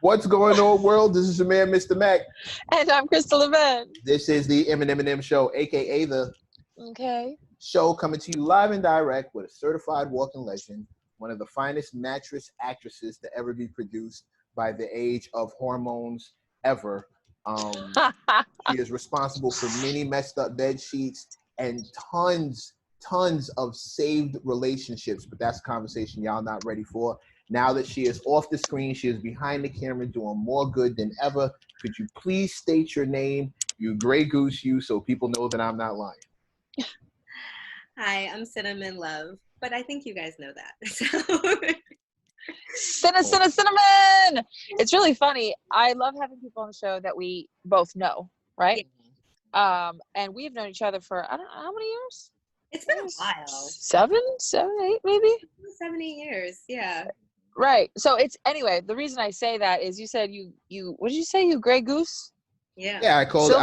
What's going on, world? This is your man, Mr. Mac. And I'm Crystal Event. This is the M+M+M show, aka the show coming to you live and direct with a certified walking legend, one of the finest mattress actresses to ever be produced by the age of hormones ever. She is responsible for many messed up bed sheets and tons of saved relationships, but that's a conversation y'all not ready for. Now that she is off the screen, she is behind the camera doing more good than ever. Could you please state your name, you Grey Goose you, so people know that I'm not lying? Hi, I'm Sinnamon Love, but I think you guys know that. Sinnamon! It's really funny. I love having people on the show that we both know, right? Yeah. And we've known each other for, I don't know, how many years? It's been a while. Seven, 8, maybe? 7, 8 years, yeah. Right. So it's, anyway, the reason I say that is you said you what did you say? You Grey Goose? Yeah. Yeah, I called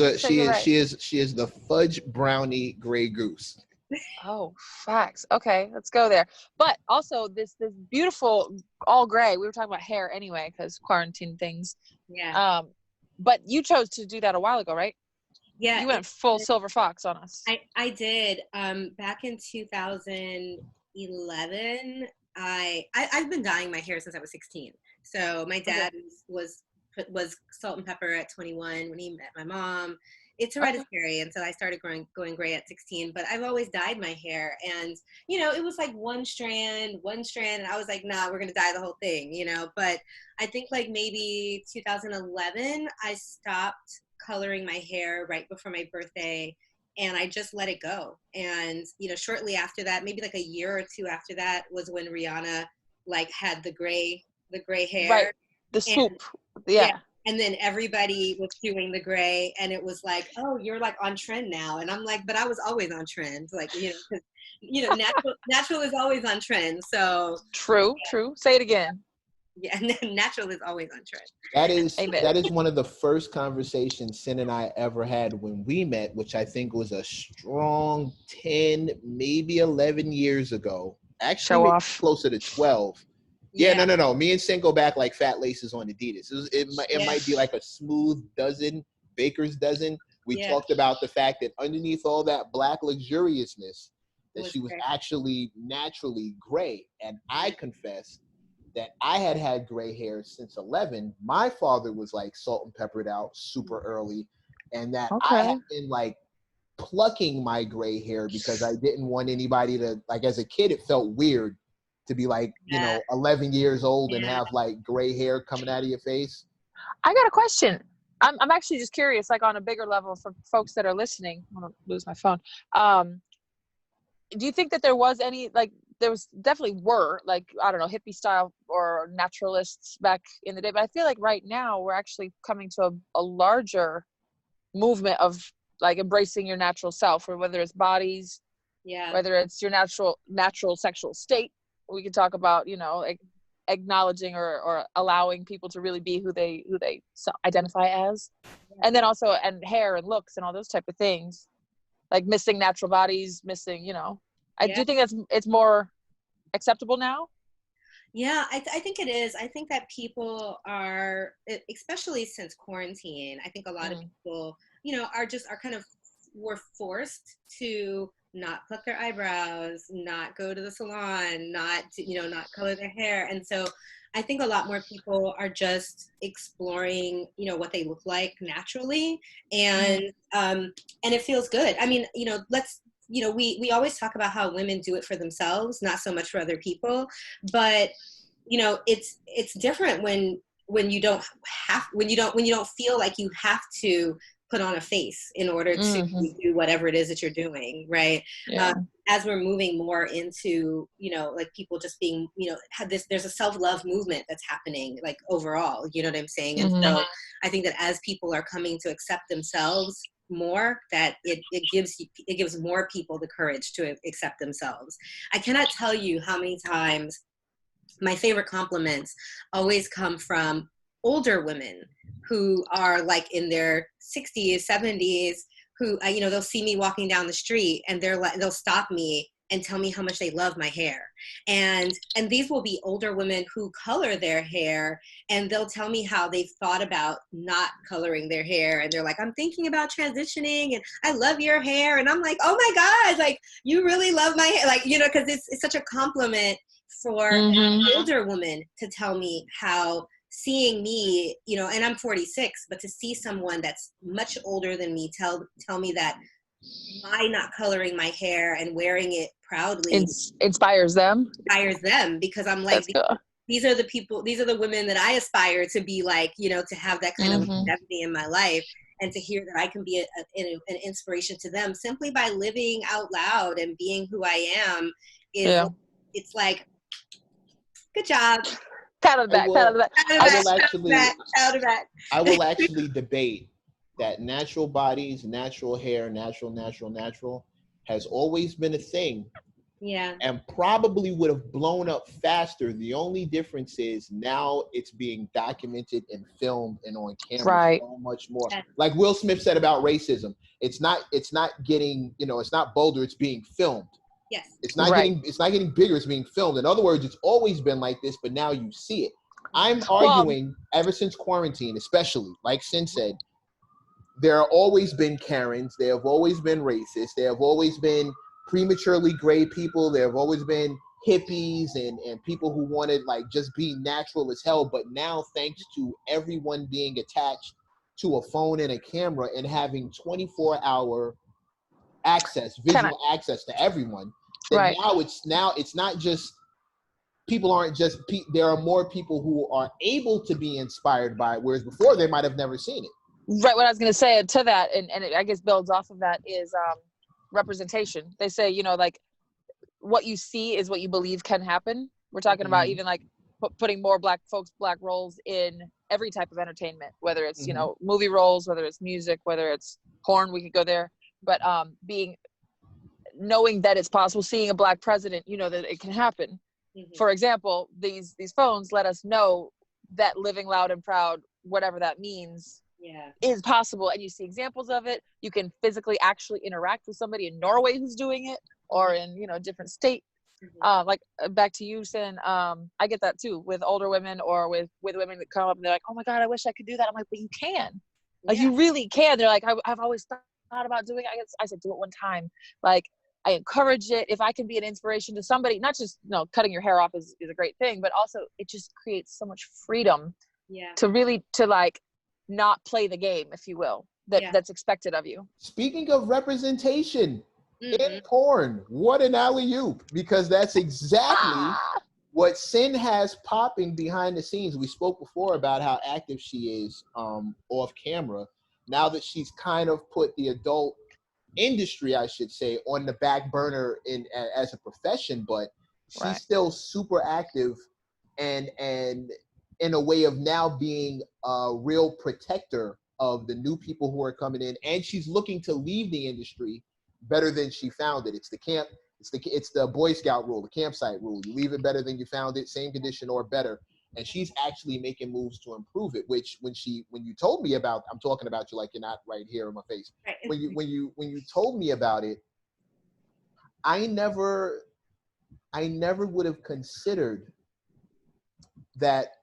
her, she is the fudge brownie Grey Goose. Oh, facts. Okay, let's go there. But also this beautiful all gray. We were talking about hair anyway because quarantine things. Yeah. But you chose to do that a while ago, right? Yeah. You went full silver fox on us. I did. Back in 2011, I've been dyeing my hair since I was 16. So my dad was salt and pepper at 21 when he met my mom. It's hereditary, and so I started going gray at 16. But I've always dyed my hair, and it was like one strand, and I was like, nah, we're gonna dye the whole thing, But I think like maybe 2011, I stopped coloring my hair right before my birthday, and I just let it go. And shortly after that, maybe like a year or two after that, was when Rihanna like had the gray hair, right? The swoop, yeah. And then everybody was doing the gray, and it was like, oh, you're like on trend now. And I'm like, but I was always on trend, like because natural is always on trend. So true. Say it again. Yeah, natural is always on trend. That is one of the first conversations Sin and I ever had when we met, which I think was a strong 10, maybe 11 years ago. Actually, closer to 12. Yeah, no. Me and Sin go back like fat laces on Adidas. It might be like a smooth dozen, baker's dozen. We talked about the fact that underneath all that black luxuriousness, that she was actually naturally gray. And I confess that I had gray hair since 11. My father was like salt and peppered out super early, and that I had been like plucking my gray hair because I didn't want anybody to, like, as a kid, it felt weird to be like, 11 years old and have like gray hair coming out of your face. I got a question. I'm actually just curious, like on a bigger level for folks that are listening. I'm gonna lose my phone. Do you think that there was any, like, there was definitely were, like, I don't know, hippie style or naturalists back in the day, but I feel like right now we're actually coming to a larger movement of like embracing your natural self, or whether it's bodies, whether it's your natural sexual state. We can talk about, like acknowledging or allowing people to really be who they identify as. And then also, and hair and looks and all those type of things, like missing natural bodies, missing, I do think it's more acceptable now. Yeah, I think it is. I think that people are, especially since quarantine, I think a lot of people, were forced to not pluck their eyebrows, not go to the salon, not color their hair. And so I think a lot more people are just exploring, what they look like naturally. And it feels good. I mean, we always talk about how women do it for themselves, not so much for other people, but it's different when you don't feel like you have to put on a face in order to do whatever it is that you're doing, right? As we're moving more into, like people just being, there's a self-love movement that's happening, like overall, you know what I'm saying? And so I think that as people are coming to accept themselves more, that it gives more people the courage to accept themselves. I cannot tell you how many times my favorite compliments always come from older women who are like in their 60s, 70s, who, they'll see me walking down the street and they'll stop me and tell me how much they love my hair. And these will be older women who color their hair, and they'll tell me how they've thought about not coloring their hair. And they're like, I'm thinking about transitioning and I love your hair. And I'm like, oh my God, like you really love my hair. Like, you know, cause it's such a compliment for an older woman to tell me how seeing me, you know, and I'm 46, but to see someone that's much older than me tell me that my not coloring my hair and wearing it proudly inspires them, because I'm like, these are the people, these are the women that I aspire to be like, you know, to have that kind of longevity in my life, and to hear that I can be an inspiration to them simply by living out loud and being who I am it's like, good job. Pat on the back. I will actually debate that natural bodies, natural hair, natural has always been a thing. Yeah. And probably would have blown up faster. The only difference is now it's being documented and filmed and on camera so much more. Like Will Smith said about racism, it's not getting, you know, it's not bolder, it's being filmed. Yes. It's not getting bigger, it's being filmed. In other words, it's always been like this, but now you see it. I'm arguing ever since quarantine, especially, like Sinn said, there have always been Karens, there have always been racists, there have always been prematurely gray people, there have always been hippies and people who wanted like just be natural as hell. But now, thanks to everyone being attached to a phone and a camera and having 24-hour access, visual access to everyone, that now it's not just people aren't just there are more people who are able to be inspired by it, whereas before they might have never seen it. Right. What I was going to say to that, and it, I guess builds off of that, is representation. They say, you know, like what you see is what you believe can happen. We're talking about even like putting more black folks, black roles in every type of entertainment, whether it's, you know, movie roles, whether it's music, whether it's porn, we could go there. But knowing that it's possible, seeing a black president, you know, that it can happen. For example, these phones let us know that living loud and proud, whatever that means, is possible. And you see examples of it. You can physically actually interact with somebody in Norway who's doing it, or in, you know, a different state. Like back to you, Sinn, I get that too with older women, or with women that come up and they're like, oh my God, I wish I could do that. I'm like, but you can. Like, you really can. They're like, I've always thought about doing it. I said, do it one time. Like, I encourage it. If I can be an inspiration to somebody, not just, you know, cutting your hair off is a great thing, but also it just creates so much freedom to really, to like, not play the game, if you will, that's expected of you. Speaking of representation in porn, what an alley-oop, because that's exactly what Sinn has popping behind the scenes. We spoke before about how active she is off camera. Now that she's kind of put the adult industry, I should say, on the back burner as a profession, but she's still super active and in a way of now being a real protector of the new people who are coming in, and she's looking to leave the industry better than she found it. It's the Boy Scout rule, the campsite rule. You leave it better than you found it, same condition or better. And she's actually making moves to improve it, which when you told me about, I'm talking about you like you're not right here in my face. Right. When you told me about it, I never would have considered that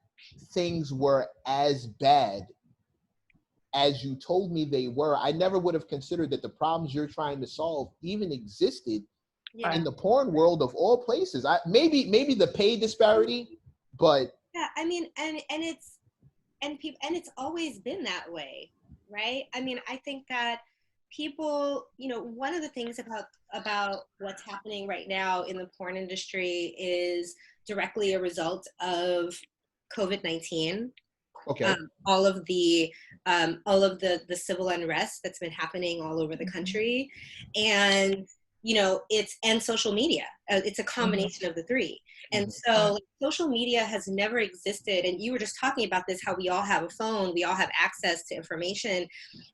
things were as bad as you told me they were. I never would have considered that the problems you're trying to solve even existed in the porn world of all places. Maybe the pay disparity, but yeah, I mean, and it's always been that way, right? I mean, I think that people, you know, one of the things about what's happening right now in the porn industry is directly a result of COVID-19. Okay. All of the civil unrest that's been happening all over the country, and you know, and social media. It's a combination of the three. And so like, social media has never existed. And you were just talking about this, how we all have a phone, we all have access to information.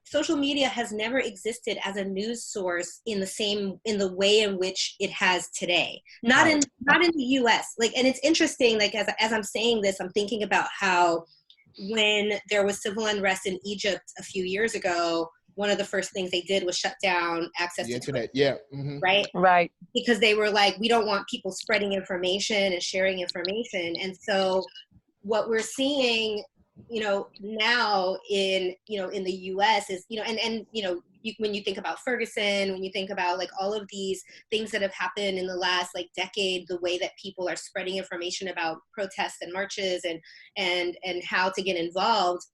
Social media has never existed as a news source in the way in which it has today. Not in the US. Like, and it's interesting, like as I'm saying this, I'm thinking about how when there was civil unrest in Egypt a few years ago, one of the first things they did was shut down access the to internet. Twitter, Yeah. right? Because they were like, we don't want people spreading information and sharing information. And so what we're seeing, now in the US is, and when you think about Ferguson, when you think about like all of these things that have happened in the last like decade, the way that people are spreading information about protests and marches and how to get involved,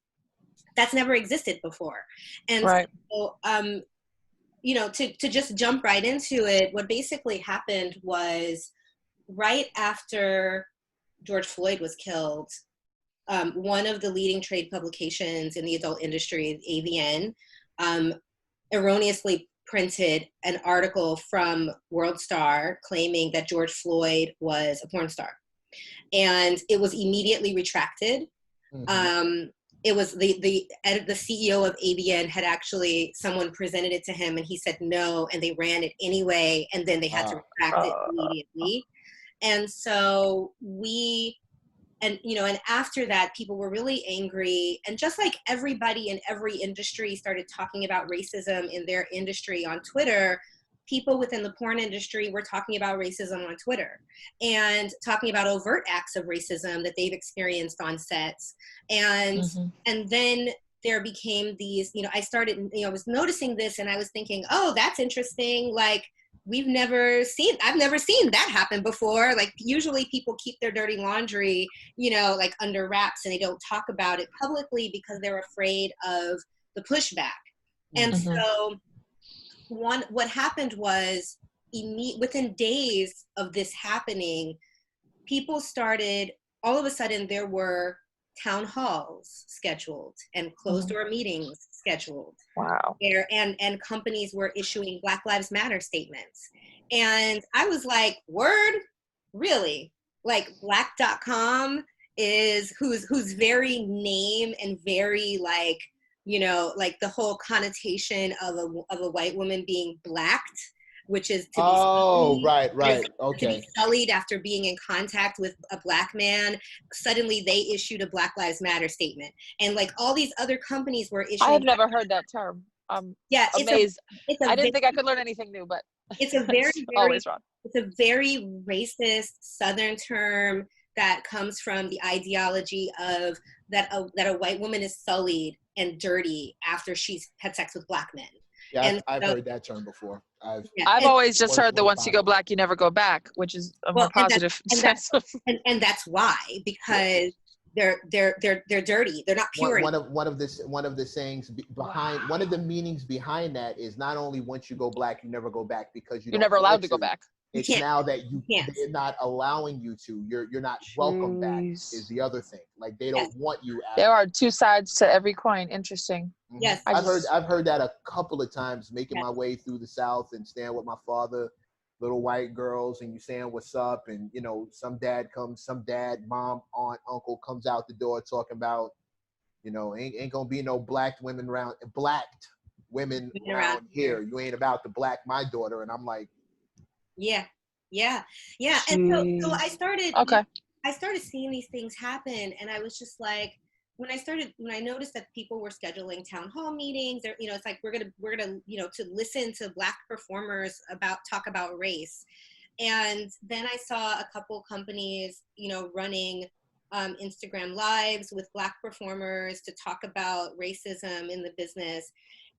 that's never existed before. And so, to just jump right into it, what basically happened was right after George Floyd was killed, one of the leading trade publications in the adult industry, AVN, erroneously printed an article from World Star claiming that George Floyd was a porn star. And it was immediately retracted. It was the CEO of AVN had actually, someone presented it to him and he said no, and they ran it anyway, and then they had to retract it immediately. And so and after that, people were really angry. And just like everybody in every industry started talking about racism in their industry on Twitter, people within the porn industry were talking about racism on Twitter and talking about overt acts of racism that they've experienced on sets. And then there became these, I was noticing this and I was thinking, oh, that's interesting. Like, I've never seen that happen before. Like, usually people keep their dirty laundry, like under wraps, and they don't talk about it publicly because they're afraid of the pushback. And so what happened was within days of this happening, people started, all of a sudden there were town halls scheduled and closed door meetings scheduled. Wow. And companies were issuing Black Lives Matter statements. And I was like, word? Really? Like black.com is whose very name and very like, like the whole connotation of a white woman being blacked, which is to be sullied, right. Okay. To be sullied after being in contact with a Black man. Suddenly they issued a Black Lives Matter statement. And like all these other companies were issuing. I have never heard that term. Yeah, amazed. I didn't think I could learn anything new, but it's a very, always wrong. It's a very racist Southern term that comes from the ideology of that a white woman is sullied and dirty after she's had sex with Black men. Yeah, I've heard that term before. I've always just heard that once you go black, you never go back, which is a more positive sense. And that's why, because they're dirty. They're not pure. One of the sayings behind, one of the meanings behind that is not only once you go black, you never go back because you're never allowed to go back. It's now that they're not allowing you to. You're not welcome back is the other thing. Like they don't want you out. There are two sides to every coin. Interesting. Yes. I've heard that a couple of times making my way through the South and staying with my father, little white girls, and you saying what's up, and some dad, mom, aunt, uncle comes out the door talking about, ain't gonna be no blacked women around here. You ain't about to black my daughter. And I'm like, Yeah. And so I started seeing these things happen, and I was just like, when I noticed that people were scheduling town hall meetings, or it's like we're gonna to listen to Black performers talk about race, and then I saw a couple companies running Instagram lives with Black performers to talk about racism in the business,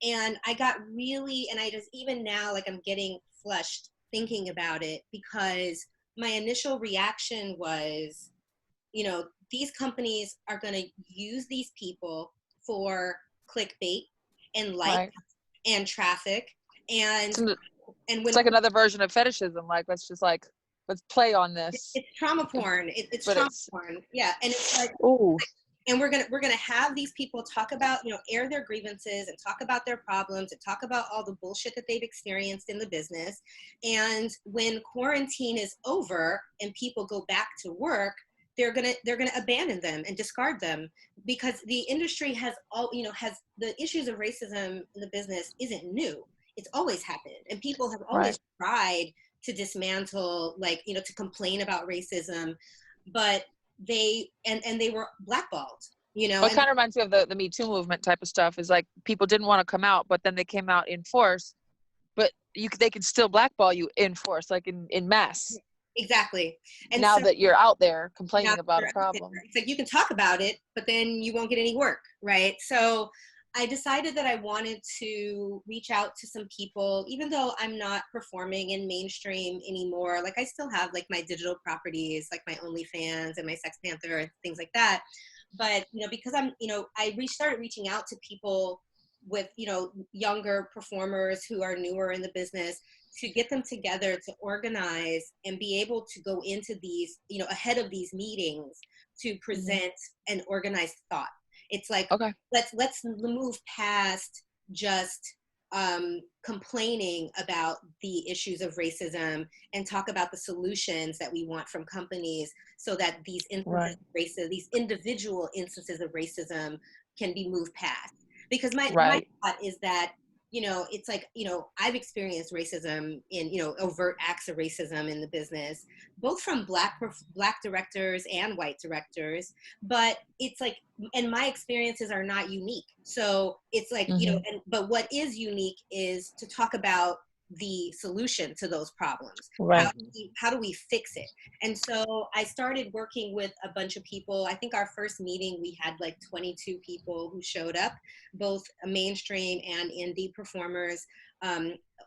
and I got really, and I just even now like I'm getting flushed thinking about it, because my initial reaction was, these companies are going to use these people for clickbait and likes and traffic, and when it's like another version of fetishism. Like let's play on this. It's trauma porn. It's trauma porn. Yeah, and it's like, and we're gonna have these people talk about, air their grievances and talk about their problems and talk about all the bullshit that they've experienced in the business. And when quarantine is over and people go back to work, they're gonna abandon them and discard them, because the industry has has the issues of racism in the business isn't new. It's always happened, and people have always tried to dismantle, to complain about racism, but they were blackballed. Well, it kind of reminds me of the Me Too movement type of stuff. Is like people didn't want to come out, but then they came out in force. But they can still blackball you in force, like in mass. Exactly. And now so, that you're out there complaining about a problem, it's like you can talk about it, but then you won't get any work, right? So I decided that I wanted to reach out to some people, even though I'm not performing in mainstream anymore. Like I still have like my digital properties, like my OnlyFans and my Sex Panther and things like that. But, because I'm, I started reaching out to people with, younger performers who are newer in the business to get them together to organize and be able to go into these, ahead of these meetings to present an organized thought. It's like, okay, let's move past just complaining about the issues of racism and talk about the solutions that we want from companies so that these instances of racism, these individual instances of racism can be moved past. Because my thought is that, it's like, I've experienced racism in, overt acts of racism in the business, both from black directors and white directors. But it's like, and my experiences are not unique. So it's like, but what is unique is to talk about the solution to those problems. Right. How do we fix it? And so I started working with a bunch of people. I think our first meeting, we had like 22 people who showed up, both mainstream and indie performers,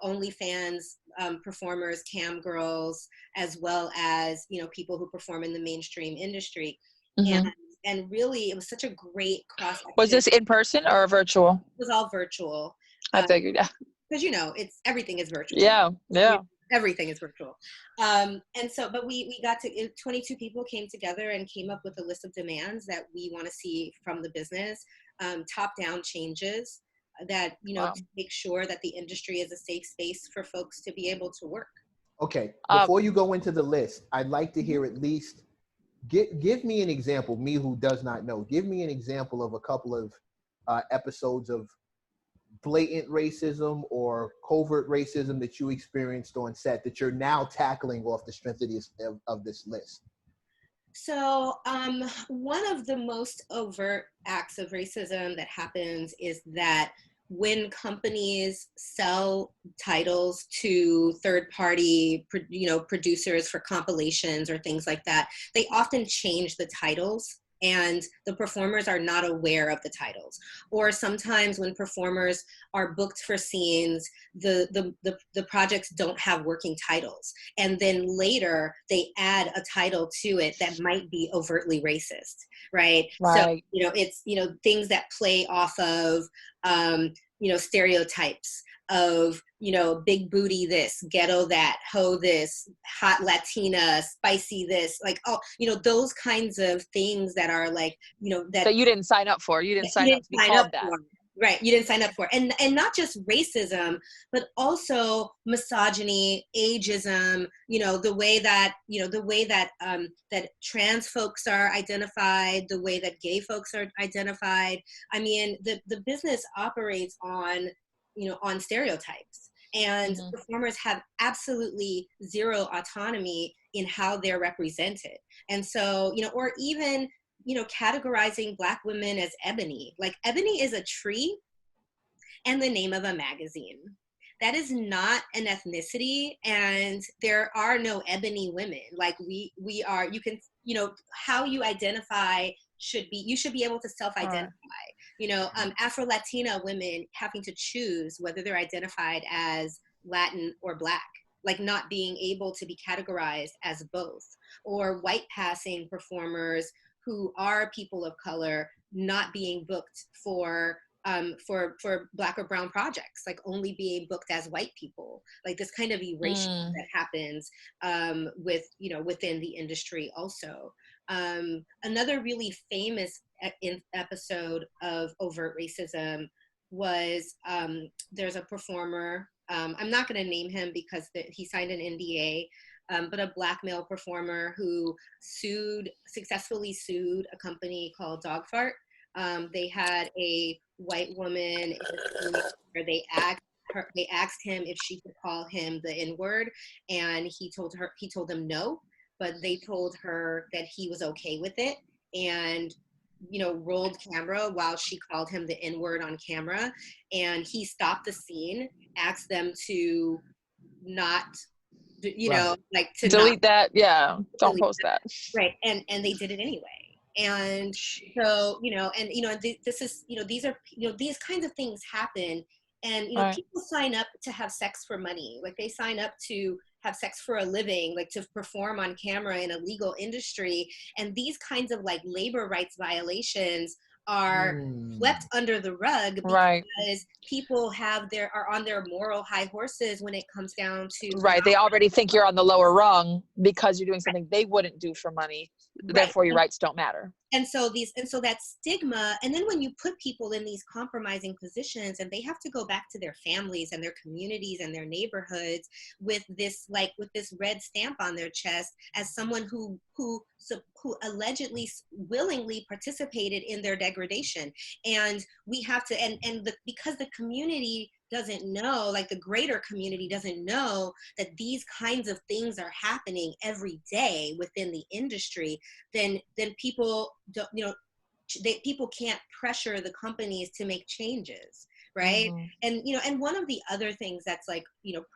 OnlyFans performers, cam girls, as well as, people who perform in the mainstream industry. And really, it was such a great cross. Was this in person or virtual? It was all virtual. I figured, yeah. Because everything is virtual. Yeah. Everything is virtual. And so, but we got to 22 people came together and came up with a list of demands that we want to see from the business, top-down changes that to make sure that the industry is a safe space for folks to be able to work. Okay, before you go into the list, I'd like to hear at least give me an example. Me who does not know, give me an example of a couple of episodes of blatant racism or covert racism that you experienced on set that you're now tackling off the strength of this list. So one of the most overt acts of racism that happens is that when companies sell titles to third-party, producers for compilations or things like that, they often change the titles and the performers are not aware of the titles. Or sometimes when performers are booked for scenes, the projects don't have working titles. And then later they add a title to it that might be overtly racist, right? So, it's, things that play off of, stereotypes of, big booty this, ghetto that, hoe this, hot Latina, spicy this, like, those kinds of things that are like, that you didn't sign up for. You didn't sign up to be called that. Right, you didn't sign up for. And not just racism, but also misogyny, ageism, the way that, that trans folks are identified, the way that gay folks are identified. I mean, the business operates on, on stereotypes. And performers have absolutely zero autonomy in how they're represented. And so, or even, categorizing Black women as ebony. Like, ebony is a tree and the name of a magazine. That is not an ethnicity, and there are no ebony women. Like, we are, you can, how you identify you should be able to self-identify. Afro-Latina women having to choose whether they're identified as Latin or Black, like not being able to be categorized as both. Or white passing performers who are people of color not being booked for Black or brown projects, like only being booked as white people, like this kind of erasure that happens within the industry also. Another really famous episode of overt racism was there's a performer, I'm not going to name him because he signed an NDA, but a Black male performer who successfully sued a company called Dog Fart. They had a white woman where they asked him if she could call him the N-word, and he told them no, but they told her that he was okay with it. And rolled camera while she called him the N-word on camera, and he stopped the scene, asked them to not, like to delete not that. Yeah, don't post that. Right, and they did it anyway. And so, this is, these are, these kinds of things happen, and people sign up to have sex for money. Like, they sign up to have sex for a living, like to perform on camera in a legal industry, and these kinds of like labor rights violations are swept under the rug because people are on their moral high horses when it comes down to they already think you're on the lower rung because you're doing something they wouldn't do for money. Therefore your rights don't matter. And so that stigma, and then when you put people in these compromising positions and they have to go back to their families and their communities and their neighborhoods with this red stamp on their chest as someone who allegedly willingly participated in their degradation. And we have to, because the community doesn't know, like the greater community doesn't know that these kinds of things are happening every day within the industry, then people don't, people can't pressure the companies to make changes, right? And and one of the other things that's like,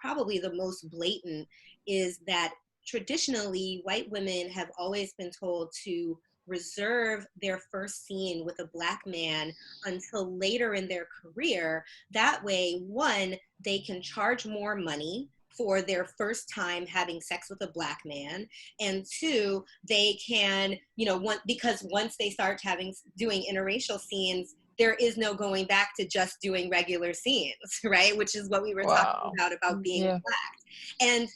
probably the most blatant is that traditionally white women have always been told to reserve their first scene with a Black man until later in their career. That way, one, they can charge more money for their first time having sex with a Black man, and two, they can, because once they start doing interracial scenes, there is no going back to just doing regular scenes, right? Which is what we were talking about being Black. And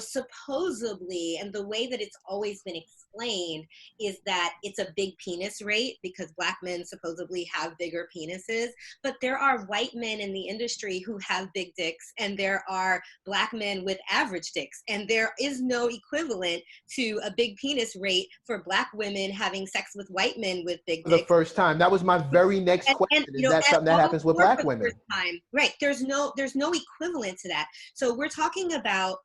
supposedly, and the way that it's always been explained is that it's a big penis rate because Black men supposedly have bigger penises, but there are white men in the industry who have big dicks, and there are Black men with average dicks, and there is no equivalent to a big penis rate for Black women having sex with white men with big dicks. For the first time. That was my very next question. Is that something that happens with Black women? Right. There's no equivalent to that. So we're talking about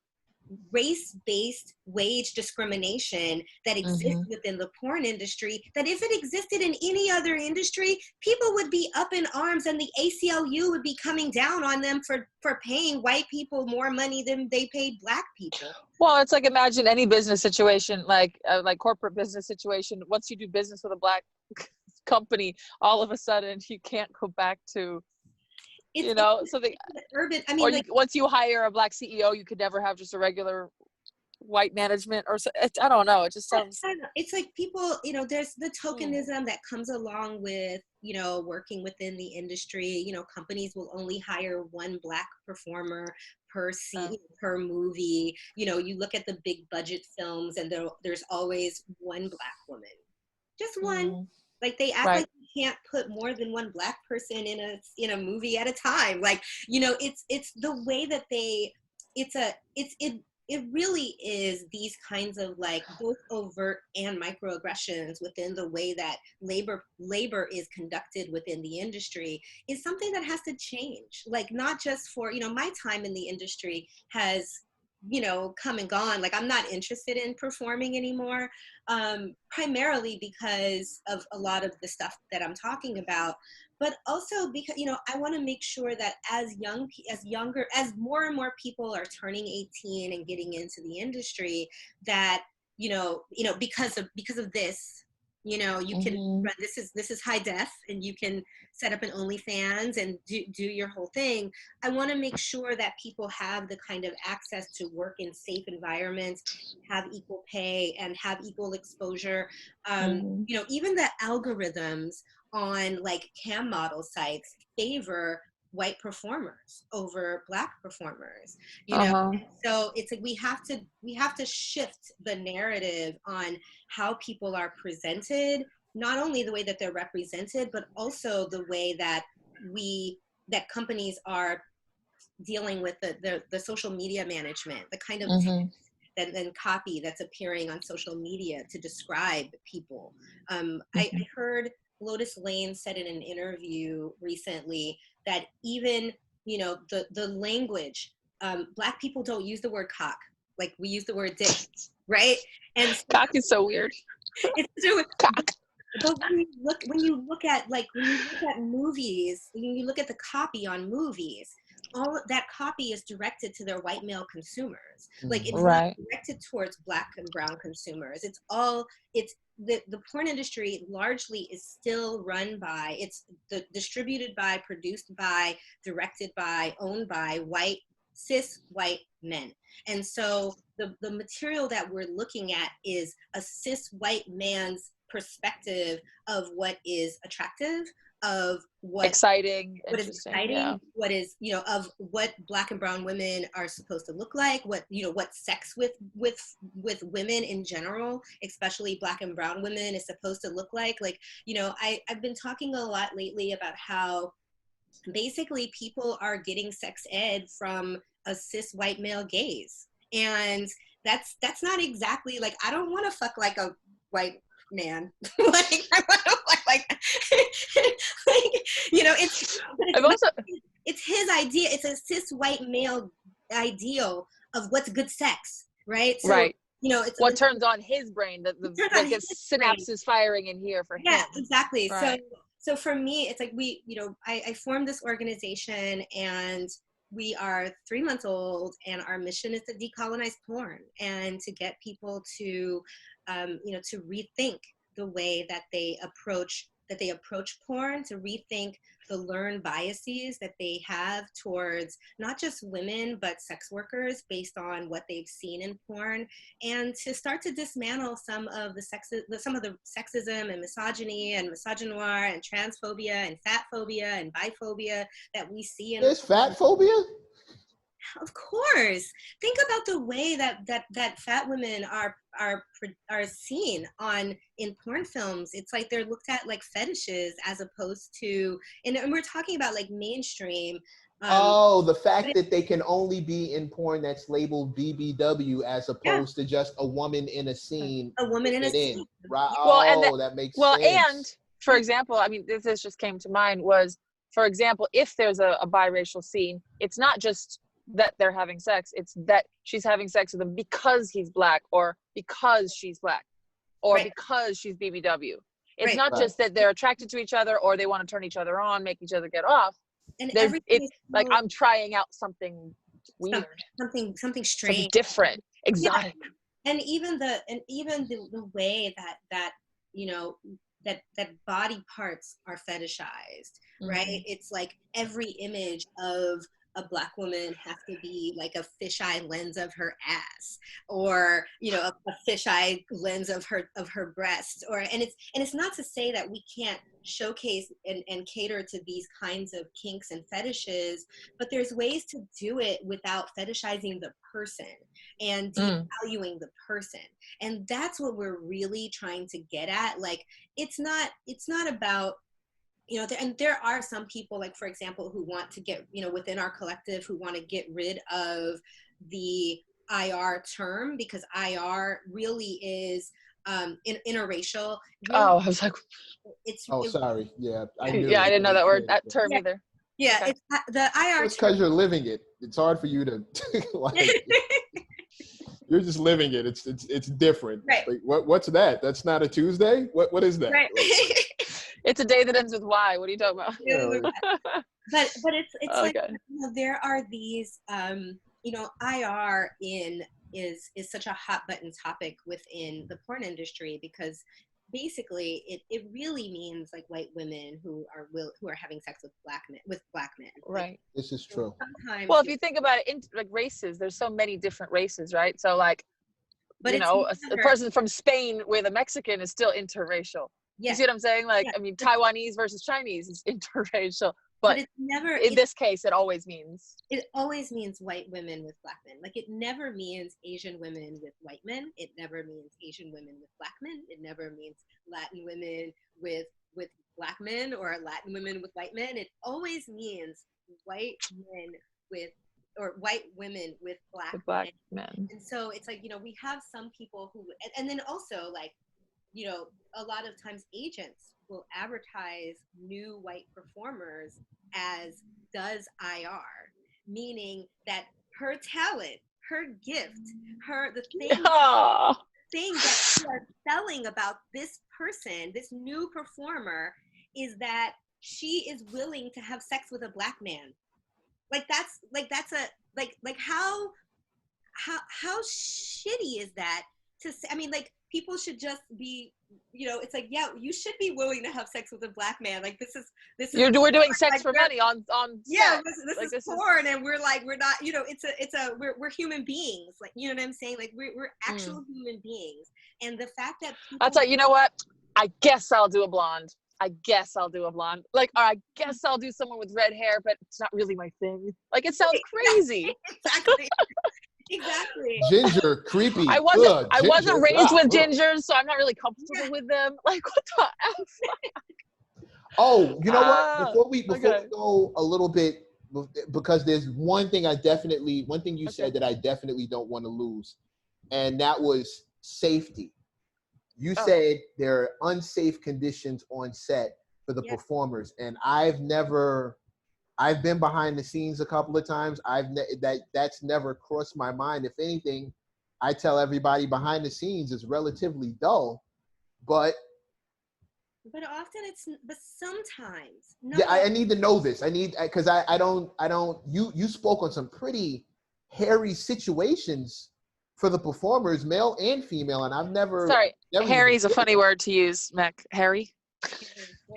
race-based wage discrimination that exists within the porn industry, that if it existed in any other industry, people would be up in arms and the ACLU would be coming down on them for paying white people more money than they paid Black people. Well, it's like, imagine any business situation, like corporate business situation. Once you do business with a Black company, all of a sudden you can't go back to urban. I mean, once you hire a Black CEO, you could never have just a regular white management, or I don't know. It just sounds. It's like people, there's the tokenism that comes along with, working within the industry. Companies will only hire one Black performer per scene, per movie. You look at the big budget films, and there's always one Black woman, just one. Like, they act like you can't put more than one Black person in a movie at a time. Like, it's the way that it really is these kinds of like both overt and microaggressions within the way that labor is conducted within the industry is something that has to change. Like, not just for, my time in the industry has come and gone. Like, I'm not interested in performing anymore, primarily because of a lot of the stuff that I'm talking about, but also because, I want to make sure that as more and more people are turning 18 and getting into the industry, that, because of this, you can run, this is high def, and you can set up an OnlyFans and do your whole thing. I want to make sure that people have the kind of access to work in safe environments, have equal pay, and have equal exposure. Even the algorithms on like cam model sites favor white performers over Black performers, so it's like we have to shift the narrative on how people are presented, not only the way that they're represented, but also the way that companies are dealing with the social media management, the kind of and copy that's appearing on social media to describe people. I heard Lotus Lane said in an interview recently that even, the language, Black people don't use the word cock. Like, we use the word dick, right? And cock is so weird. It's true. Cock. But when you look at movies, when you look at the copy on movies, all of that copy is directed to their white male consumers. Like, it's not directed towards Black and brown consumers. It's the porn industry largely is still run by, distributed by, produced by, directed by, owned by cis white men. And so the material that we're looking at is a cis white man's perspective of what is attractive, of what exciting, what is, of what Black and brown women are supposed to look like, what sex with women in general, especially Black and brown women, is supposed to look like. Like, I've been talking a lot lately about how basically people are getting sex ed from a cis white male gaze, and that's not exactly, like, I don't want to fuck like a white man. Like, I want to fuck like it's his idea. It's a cis white male ideal of what's good sex, right? So, it's what turns on his brain, the synapses firing in here for him. Yeah, exactly. Right. So for me, it's like I formed this organization, and we are 3 months old, and our mission is to decolonize porn and to get people to, to rethink the way that they approach porn, to rethink the learned biases that they have towards not just women, but sex workers based on what they've seen in porn, and to start to dismantle some of the sexism and misogyny and misogynoir and transphobia and fat phobia and biphobia that we see in. There's fat phobia? Of course. Think about the way that fat women are seen in porn films. It's like they're looked at like fetishes, as opposed to, and we're talking about like mainstream. The fact that they can only be in porn that's labeled BBW, as opposed to just a woman in a scene. A woman in a scene. Right. That makes sense. And for example, I mean, this just came to mind was, for example, if there's a biracial scene, it's not just that they're having sex, it's that she's having sex with him because he's Black, or because she's Black, or because she's BBW. It's not just that they're attracted to each other, or they want to turn each other on, make each other get off. And it's like, I'm trying out something weird, something strange, something different, exotic. Yeah. And even the way that that body parts are fetishized, right? It's like every image of a Black woman has to be like a fisheye lens of her ass, or a fisheye lens of her breast, and it's not to say that we can't showcase and cater to these kinds of kinks and fetishes, but there's ways to do it without fetishizing the person and devaluing the person. And that's what we're really trying to get at. Like, it's not about, and there are some people, like, for example, who want to get, within our collective, who want to get rid of the IR term, because IR really is interracial. I was like, sorry. Yeah. I didn't know that term either. Yeah. Okay. It's the IR. It's because you're living it. It's hard for you to you're just living it. It's different. Right. Like, what's that? That's not a Tuesday? What is that? Right. It's a day that ends with Y. What are you talking about? But it's like, there are these IR is such a hot button topic within the porn industry, because basically it really means like white women who are having sex with black men. Right. This is true. Sometimes, well, if you think about it, like races, there's so many different races, right? So like, but a person from Spain with a Mexican is still interracial. Yeah. You see what I'm saying? Like, I mean, Taiwanese versus Chinese is interracial, but it's never, in this case, it always means white women with black men. Like, it never means Asian women with white men. It never means Asian women with black men. It never means Latin women with black men, or Latin women with white men. It always means white men or white women with black men. And so it's like, we have some people who, and then also like, a lot of times agents will advertise new white performers as does IR, meaning that her talent, her gift, the thing thing that we are selling about this person, this new performer, is that she is willing to have sex with a Black man. How shitty is that to say? I mean, like, people should just be, it's like, yeah, you should be willing to have sex with a Black man. Like, this is we're doing sex for money on yeah, set. this is porn, and we're not, we're human beings. Like, you know what I'm saying? Like, we're actual human beings. And the fact that I'll tell you know what? I guess I'll do a blonde. I guess I'll do a blonde. Like, or I guess I'll do someone with red hair, but it's not really my thing. Like, it sounds crazy. Exactly. Exactly. Ginger, creepy. I wasn't raised with gingers, so I'm not really comfortable with them. Like, what the F? Oh, you know what? Before we go a little bit, because there's one thing you said that I definitely don't want to lose, and that was safety. You said there are unsafe conditions on set for the performers, and I've been behind the scenes a couple of times. That's never crossed my mind. If anything, I tell everybody behind the scenes is relatively dull, but often but sometimes. No. Yeah, I need to know this. Because I don't. You spoke on some pretty hairy situations for the performers, male and female, and I've never. Sorry, hairy's a funny word to use, Mac. Hairy.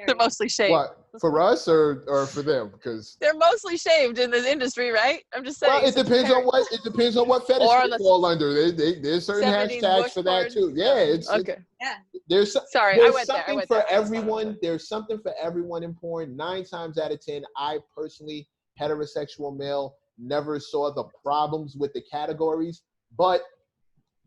They're mostly shaved. What, for us or for them? Because they're mostly shaved in this industry, right? I'm just saying. Well, it depends on what fetish they fall under. There's certain hashtags for that too. Yeah, it's okay. There's something for everyone. There's something for everyone in porn. 9 times out of 10, I personally, heterosexual male, never saw the problems with the categories, but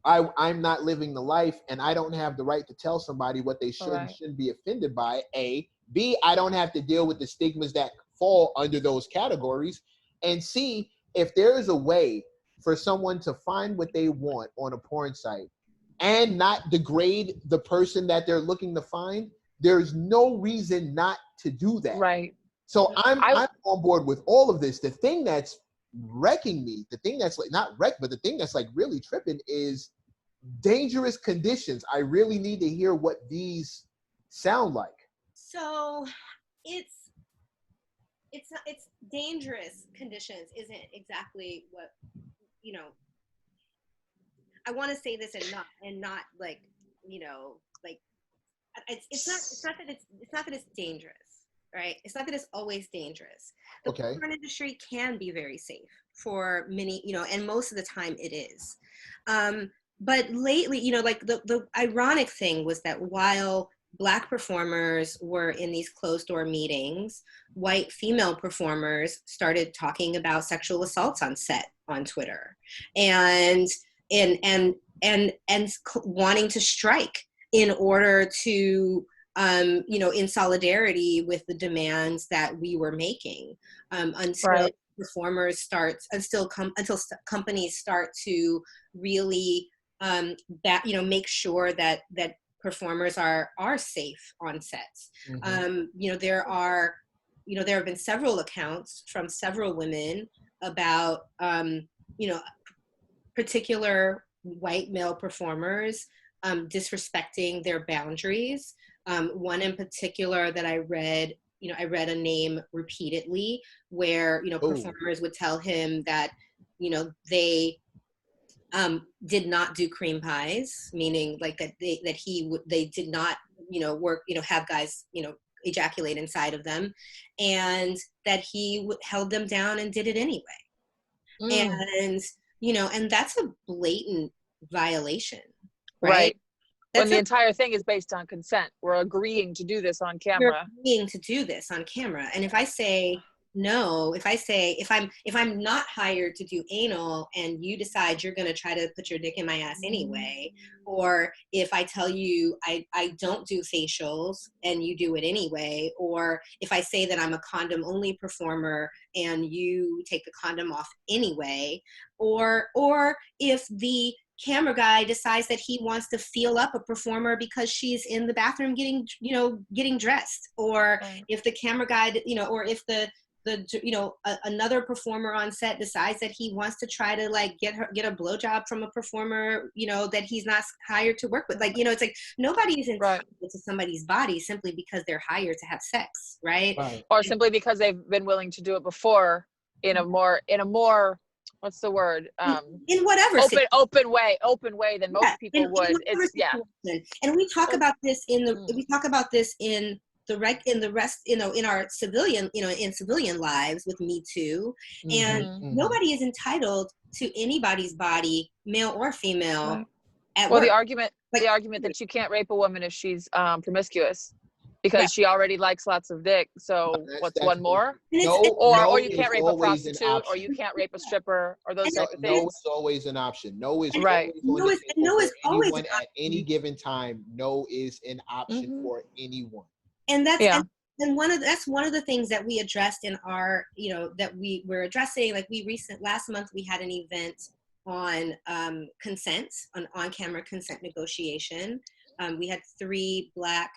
I'm not living the life, and I don't have the right to tell somebody what they should and shouldn't be offended by. A. B, I don't have to deal with the stigmas that fall under those categories. And C, if there is a way for someone to find what they want on a porn site and not degrade the person that they're looking to find, there's no reason not to do that. Right. So I'm on board with all of this. The thing that's wrecking me, the thing that's like not wrecked, but the thing that's like really tripping is dangerous conditions. I really need to hear what these sound like. So it's dangerous conditions isn't exactly what, I want to say this and not like, like it's not that it's dangerous, right? It's not that it's always dangerous. The porn industry can be very safe for many, and most of the time it is. But lately, like the ironic thing was that while Black performers were in these closed door meetings, white female performers started talking about sexual assaults on set on Twitter and wanting to strike in order to, in solidarity with the demands that we were making, until performers until companies start to really make sure that performers are safe on sets. Mm-hmm. There have been several accounts from several women about particular white male performers disrespecting their boundaries. One in particular that I read a name repeatedly where performers would tell him that they did not do cream pies, meaning like that they did not work have guys ejaculate inside of them, and that he held them down and did it anyway. And and that's a blatant violation, right? When the entire thing is based on consent. We're agreeing to do this on camera. And if I say no, if I'm not hired to do anal and you decide you're going to try to put your dick in my ass anyway, or if I tell you I don't do facials and you do it anyway, or if I say that I'm a condom only performer and you take the condom off anyway, or if the camera guy decides that he wants to feel up a performer because she's in the bathroom getting dressed, or if the camera guy, or if the another performer on set decides that he wants to try to like get a blowjob from a performer, that he's not hired to work with. Like, it's like nobody is entitled to somebody's body simply because they're hired to have sex, right? Or simply because they've been willing to do it before in a more what's the word? In whatever open way than most people would. And we talk about this in our civilian, in civilian lives with Me Too. And nobody is entitled to anybody's body, male or female, at work. The argument that you can't rape a woman if she's promiscuous because she already likes lots of dick. So what's one more? Or you can't rape a prostitute, or you can't rape a stripper, or those type of things. No is always an option. No is right. No is always at any given time. No is an option for anyone. And that's that's one of the things that we addressed in our, that we were addressing. Like last month we had an event on consent, on-camera consent negotiation. We had 3 Black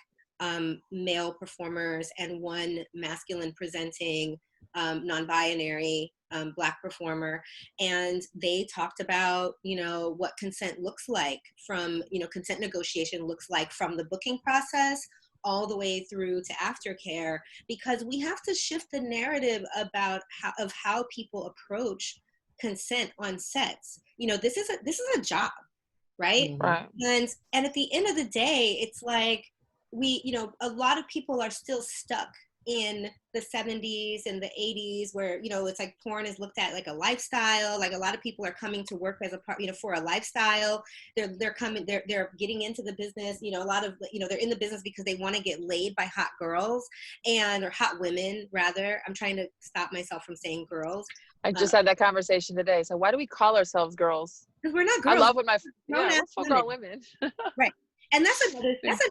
male performers and 1 masculine presenting non-binary Black performer, and they talked about what consent looks like from consent negotiation looks like from the booking process all the way through to aftercare, because we have to shift the narrative about how people approach consent on sets. This is a job, right? Right. And at the end of the day, it's like a lot of people are still stuck in the 70s and the 80s where, it's like porn is looked at like a lifestyle. Like a lot of people are coming to work as a part, for a lifestyle. They're getting into the business, a lot of, they're in the business because they want to get laid by hot girls or hot women rather. I'm trying to stop myself from saying girls. I just had that conversation today. So why do we call ourselves girls? Because we're not girls. I love when we're women. Right. And that's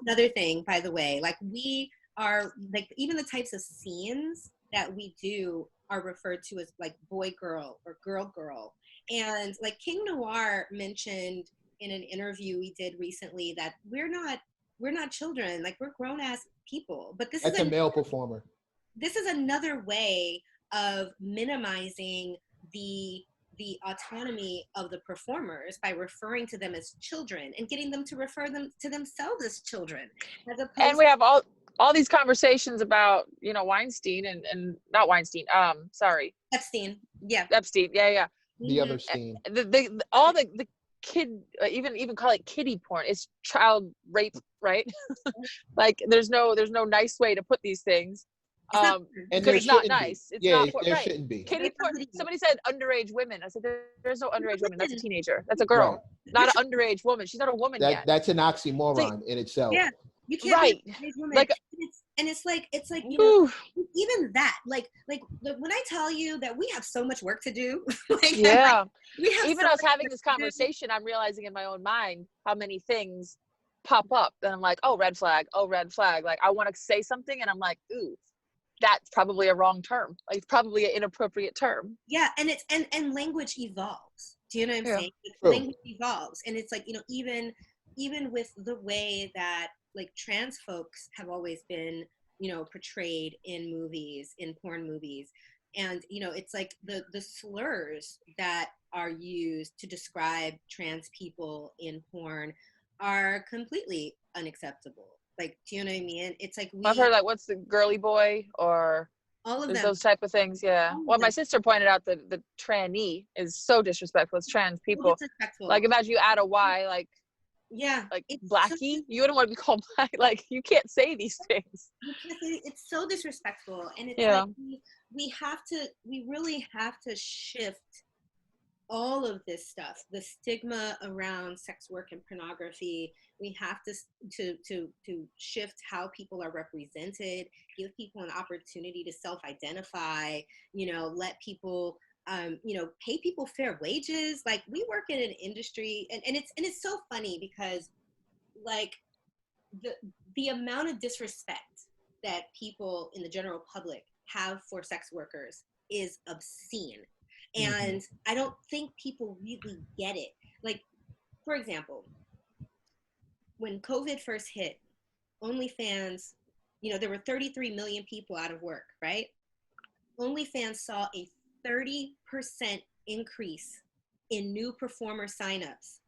another thing, by the way. Like we are like, even the types of scenes that we do are referred to as like boy girl or girl. And like King Noir mentioned in an interview we did recently that we're not children, like we're grown ass people. But that's a male performer. This is another way of minimizing the autonomy of the performers by referring to them as children and getting them to refer them to themselves as children. And we have all these conversations about, Weinstein and not Weinstein, Epstein. Yeah. Epstein. Yeah. The other Steen. All the kid, even call it kiddie porn. It's child rape, right? Like there's no nice way to put these things. And it's not nice. It's not there shouldn't be. Kiddie porn. Somebody said underage women. I said there's no underage women. That's a teenager. That's a girl, not an underage woman. She's not a woman yet. That's an oxymoron in itself. Yeah, you can't. Like, it's like even that. Like when I tell you that we have so much work to do. We have even us having this conversation, I'm realizing in my own mind how many things pop up, and I'm like, oh, red flag. Like I want to say something, and I'm like, ooh. That's probably a wrong term. Like it's probably an inappropriate term. Yeah, and it's and language evolves. Do you know what I'm saying? Language evolves, and it's like even with the way that like trans folks have always been portrayed in movies, in porn movies, and it's like the slurs that are used to describe trans people in porn are completely unacceptable. Like, do you know what I mean? It's like I've heard like, what's the girly boy or all of them. Those type of things. Yeah. Well, my sister pointed out that the tranny is so disrespectful. It's trans people. Like, imagine you add a Y, like blackie. You wouldn't want to be called black. Like, you can't say these things. It's so disrespectful, and it's like we really have to shift all of this stuff, the stigma around sex work and pornography. We have to shift how people are represented, give people an opportunity to self-identify, let people, pay people fair wages. Like we work in an industry and it's so funny because like the amount of disrespect that people in the general public have for sex workers is obscene. And I don't think people really get it. Like, for example, when COVID first hit, OnlyFans, there were 33 million people out of work, right? OnlyFans saw a 30% increase in new performer signups.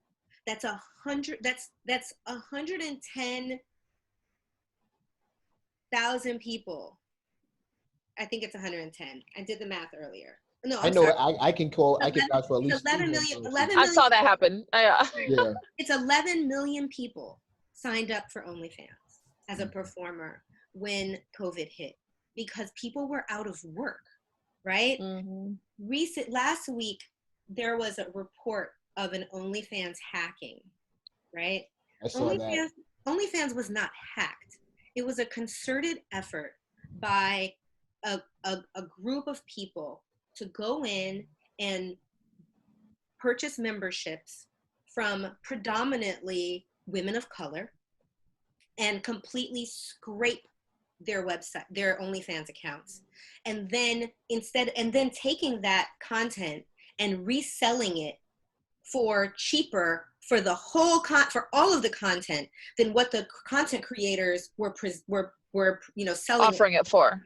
That's 110,000 people. I think it's 110. I did the math earlier. No, I know. I can call. I can vouch for at least 11 million. 11 I saw that happen. Yeah. It's 11 million people signed up for OnlyFans as a performer when COVID hit because people were out of work, right? Last week, there was a report of an OnlyFans hacking, right? I saw that. OnlyFans was not hacked. It was a concerted effort by a group of people to go in and purchase memberships from predominantly women of color and completely scrape their website, their OnlyFans accounts. And then taking that content and reselling it for cheaper for the whole for all of the content than what the content creators were selling, offering it for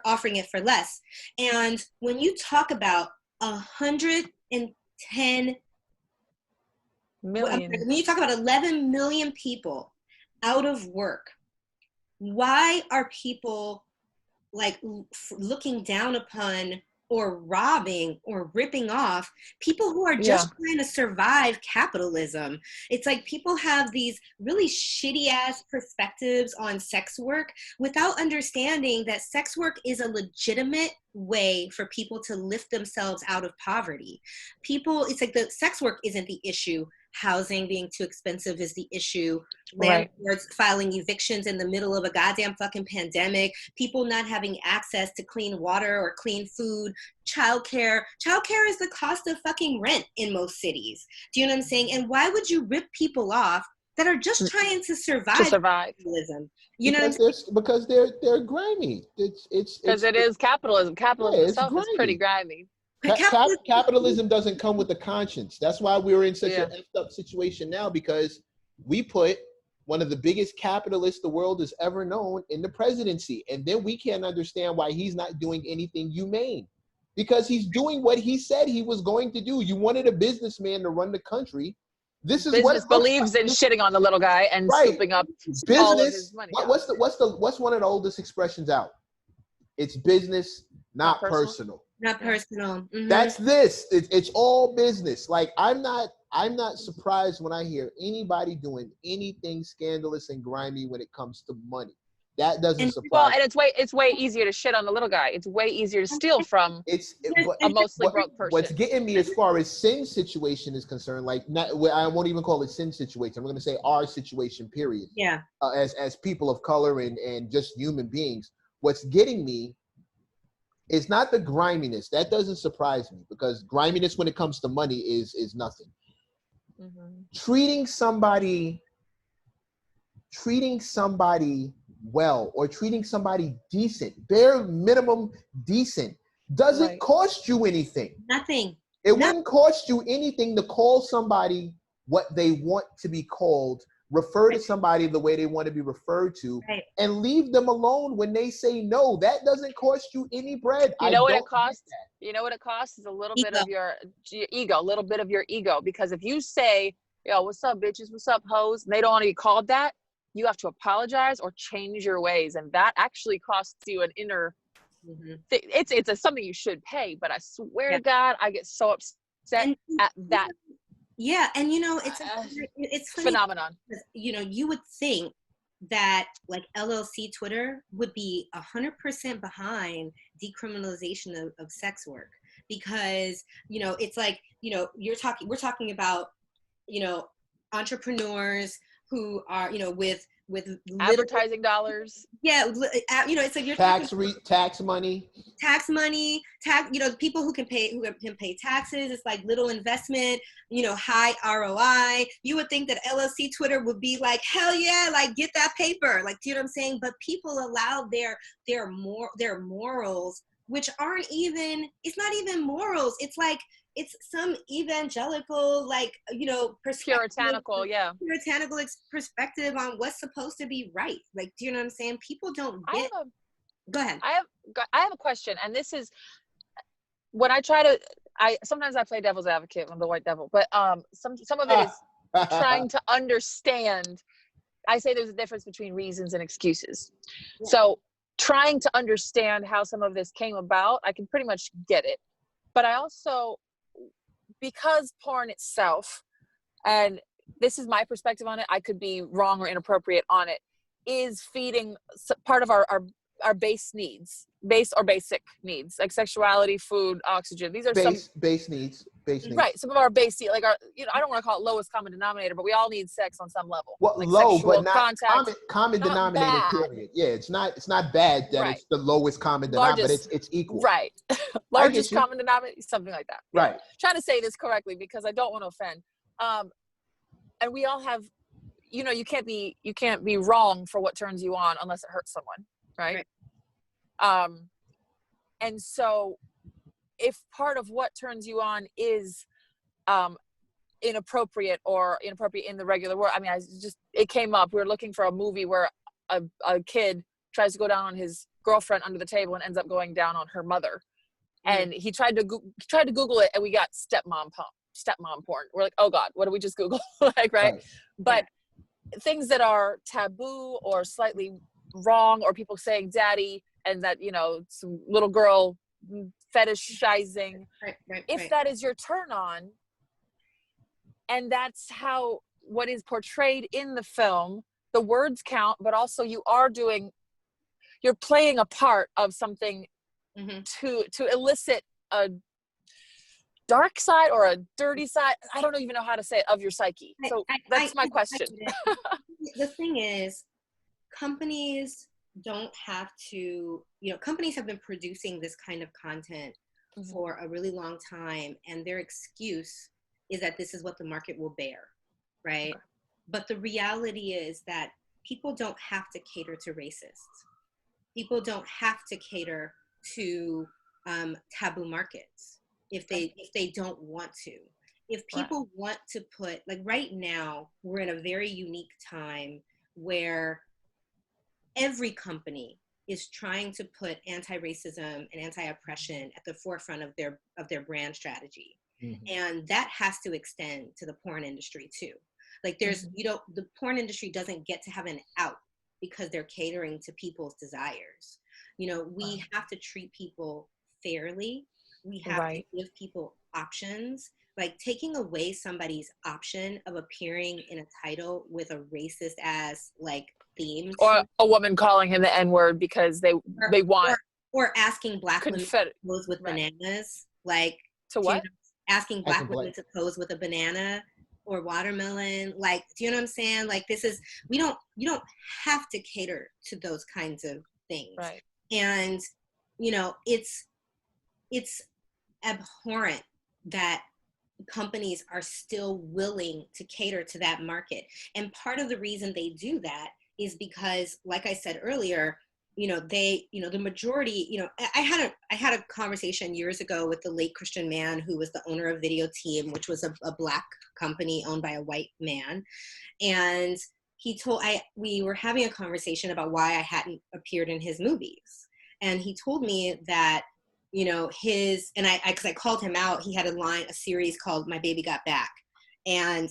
offering it for less. And when you talk about 110 million, when you talk about 11 million people out of work, why are people like looking down upon or robbing or ripping off people who are just trying to survive capitalism? It's like people have these really shitty ass perspectives on sex work without understanding that sex work is a legitimate way for people to lift themselves out of poverty. It's like the sex work isn't the issue. Housing being too expensive is the issue. Landlords filing evictions in the middle of a goddamn fucking pandemic. People not having access to clean water or clean food. Childcare. Childcare is the cost of fucking rent in most cities. Do you know what I'm saying? And why would you rip people off that are just trying to survive capitalism? You know what I'm saying? Because they're grimy. It's because it is capitalism. Capitalism itself is pretty grimy. Capitalism doesn't come with a conscience. That's why we're in such an effed up situation now, because we put one of the biggest capitalists the world has ever known in the presidency. And then we can't understand why he's not doing anything humane, because he's doing what he said he was going to do. You wanted a businessman to run the country. This is business believes in shitting on the little guy and scooping up all of his money. What's one of the oldest expressions out? It's business, not personal. Not personal. That's this. It's all business. Like I'm not surprised when I hear anybody doing anything scandalous and grimy when it comes to money. That doesn't surprise. Well, and it's way easier to shit on the little guy. It's way easier to steal from a mostly broke person. What's getting me as far as Sinn's situation is concerned, like I won't even call it Sinn's situation. I'm going to say our situation, period. Yeah. As people of color and just human beings, what's getting me is not the griminess. That doesn't surprise me, because griminess when it comes to money is nothing. Treating somebody well, or treating somebody decent, bare minimum decent, doesn't cost you anything. Nothing. It wouldn't cost you anything to call somebody what they want to be called, refer to somebody the way they want to be referred to, and leave them alone when they say no. That doesn't cost you any bread. You know what it costs? You know what it costs is a little bit of your ego, a little bit of your ego. Because if you say, yo, what's up, bitches? What's up, hoes? And they don't want to be called that, you have to apologize or change your ways. And that actually costs you an inner, it's something you should pay. But I swear to God, I get so upset at that. Yeah, and it's funny phenomenon. Because, you would think that like LLC Twitter would be 100% behind decriminalization of sex work, because it's like we're talking about entrepreneurs who are with advertising dollars. Yeah, it's like you're tax money, people who can pay taxes. It's like little investment, high ROI. You would think that LLC Twitter would be like, hell yeah, like get that paper, like, do you know what I'm saying? But people allow their morals, which aren't even, it's not even morals. It's like, it's some evangelical, like, puritanical perspective on what's supposed to be right. Like, do you know what I'm saying? People don't get Go ahead. I have a question, and this is when sometimes I play devil's advocate on the white devil, but some of it is trying to understand. I say there's a difference between reasons and excuses. Yeah. So trying to understand how some of this came about, I can pretty much get it. But I also, because porn itself, and this is my perspective on it, I could be wrong or inappropriate on it, is feeding part of our base needs, basic needs, like sexuality, food, oxygen. These are base needs. Right. Some of our basic, like our, I don't want to call it lowest common denominator, but we all need sex on some level. Well, like low, but not contact, common denominator. Bad. Period. Yeah, it's not bad that it's the lowest common denominator, but it's equal. Right. Largest common denominator, something like that. Right. I'm trying to say this correctly because I don't want to offend. And we all have, you can't be wrong for what turns you on unless it hurts someone. Right. And so if part of what turns you on is inappropriate in the regular world, I mean, it came up. We were looking for a movie where a kid tries to go down on his girlfriend under the table and ends up going down on her mother. And he tried to Google it, and we got stepmom porn. We're like, oh God, what did we just Google? Right? But things that are taboo or slightly wrong, or people saying daddy, and that, some little girl fetishizing, if that is your turn on, and that's how what is portrayed in the film, the words count, but also you're playing a part of something to elicit a dark side or a dirty side. I don't even know how to say it, of your psyche. So that's my question. The thing is, companies don't have to, companies have been producing this kind of content for a really long time, and their excuse is that this is what the market will bear, right? Okay. But the reality is that people don't have to cater to racists. People don't have to cater to taboo markets if they don't want to. If people want to put, like right now, we're in a very unique time where every company is trying to put anti-racism and anti-oppression at the forefront of their brand strategy. And that has to extend to the porn industry too. Like there's, the porn industry doesn't get to have an out because they're catering to people's desires. We have to treat people fairly. We have to give people options. Like taking away somebody's option of appearing in a title with a racist ass theme, or a woman calling him the N-word because they want, or asking black women to pose with bananas, to what? Asking black women to pose with a banana or watermelon. Do you know what I'm saying? This is, you don't have to cater to those kinds of things. Right. And, it's abhorrent that companies are still willing to cater to that market. And part of the reason they do that is because, like I said earlier, the majority, I had a conversation years ago with the late Christian man who was the owner of Video Team, which was a black company owned by a white man. And we were having a conversation about why I hadn't appeared in his movies. And he told me that, because I called him out, he had a series called My Baby Got Back. And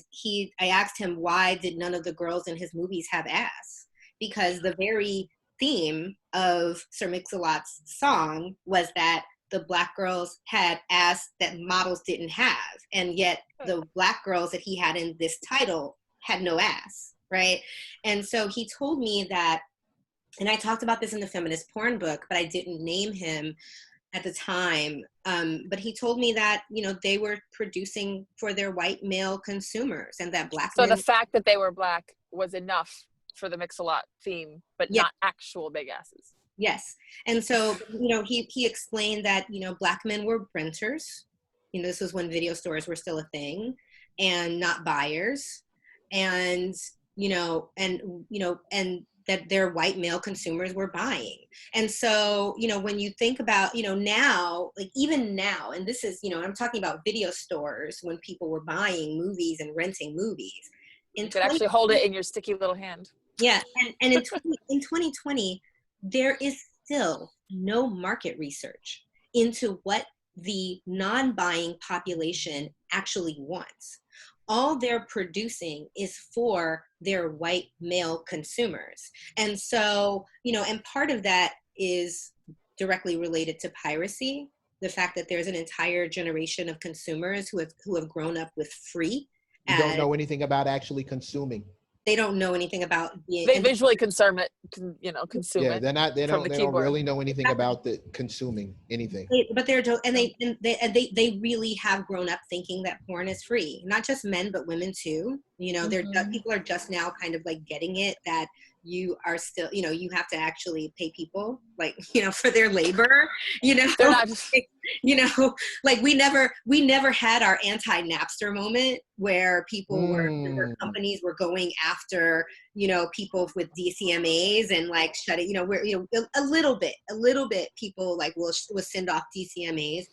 I asked him, why did none of the girls in his movies have ass? Because the very theme of Sir Mix-a-Lot's song was that the black girls had ass that models didn't have. And yet the black girls that he had in this title had no ass, right? And so he told me that, and I talked about this in the feminist porn book, but I didn't name him at the time. But he told me that, they were producing for their white male consumers, and that black men. So the fact that they were black was enough for the Mix-a-Lot theme, but not actual big asses. Yes. And so, he explained that, black men were renters. This was when video stores were still a thing, and not buyers. And, and that their white male consumers were buying. And so, when you think about, now, even now, and this is, I'm talking about video stores when people were buying movies and renting movies. You could actually hold it in your sticky little hand. Yeah. And in 2020, there is still no market research into what the non-buying population actually wants. All they're producing is for their white male consumers. And so, you know, and part of that is directly related to piracy, the fact that there's an entire generation of consumers who have grown up with free. You don't know anything about actually consuming. They don't know anything about being. They visually consume it, you know, consume it. Yeah, they don't really know anything about the consuming anything. But they really have grown up thinking that porn is free. Not just men, but women too. You know, people are just now kind of like getting it, that you are still, you know, you have to actually pay people, like, you know, for their labor, you know. They're not just, you know, like we never had our anti-Napster moment where people where companies were going after, you know, people with DCMAs and like shutting, you know, where, you know, a little bit people like will send off DCMAs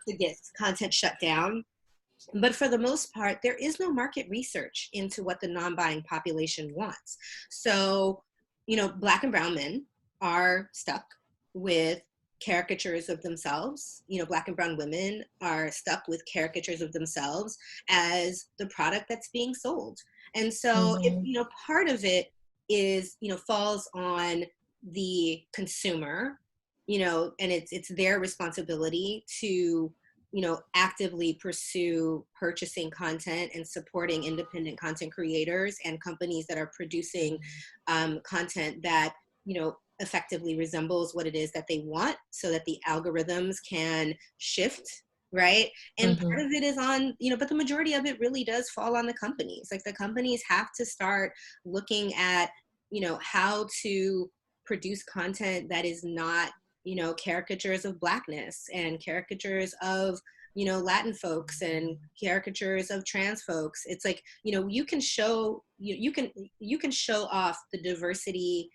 to get content shut down. But for the most part, there is no market research into what the non-buying population wants. So, you know, Black and brown men are stuck with caricatures of themselves. You know, Black and brown women are stuck with caricatures of themselves as the product that's being sold. And so, you know, part of it is, you know, falls on the consumer, you know, and it's their responsibility to, you know, actively pursue purchasing content and supporting independent content creators and companies that are producing content that, you know, effectively resembles what it is that they want, so that the algorithms can shift, right? And part of it is on, you know, but the majority of it really does fall on the companies. Like the companies have to start looking at, you know, how to produce content that is not, you know, caricatures of Blackness and caricatures of, you know, Latin folks and caricatures of trans folks. It's like, you know, you can show, you can show off the diversity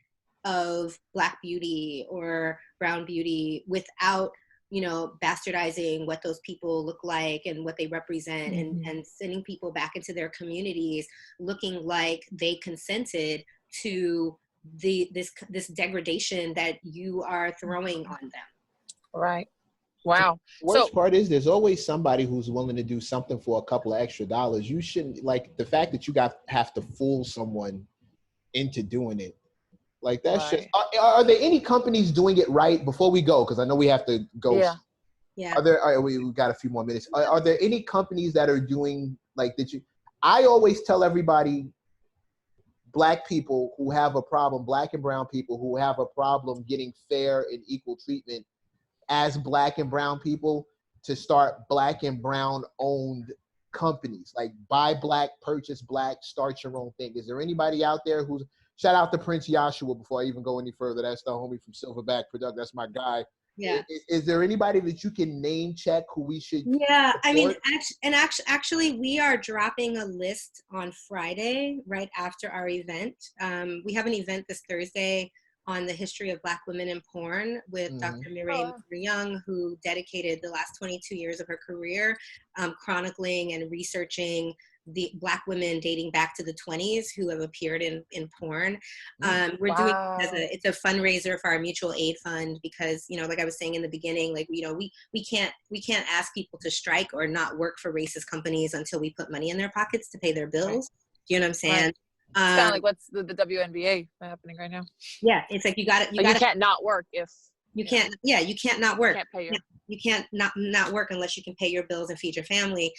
of Black beauty or brown beauty without, you know, bastardizing what those people look like and what they represent, and sending people back into their communities looking like they consented to this degradation that you are throwing on them. Right. Wow. The worst part is there's always somebody who's willing to do something for a couple of extra dollars. You shouldn't, like, the fact that you have to fool someone into doing it. Like that's just, are there any companies doing it right before we go? Because I know we have to go. Yeah. We've got a few more minutes. Are there any companies that are doing like that? I always tell everybody, Black people who have a problem, Black and brown people who have a problem getting fair and equal treatment as Black and brown people, to start Black and brown owned companies, like buy Black, purchase Black, start your own thing. Is there anybody out there who's, shout out to Prince Joshua before I even go any further. That's the homie from Silverback Product. That's my guy. Yeah. Is there anybody that you can name check who we should? Yeah, support? I mean, actually, we are dropping a list on Friday right after our event. We have an event this Thursday on the history of Black women in porn with Dr. Mireille Young, who dedicated the last 22 years of her career chronicling and researching the Black women dating back to the 20s who have appeared in porn. We're doing it's a fundraiser for our mutual aid fund, because, you know, like I was saying in the beginning, like, you know, we can't ask people to strike or not work for racist companies until we put money in their pockets to pay their bills. Do you know what I'm saying? Right. It's kind of like what's the WNBA happening right now. Yeah, it's like you can't not work if you can't. Yeah, you can't not work. You can't pay you can't not work unless you can pay your bills and feed your family.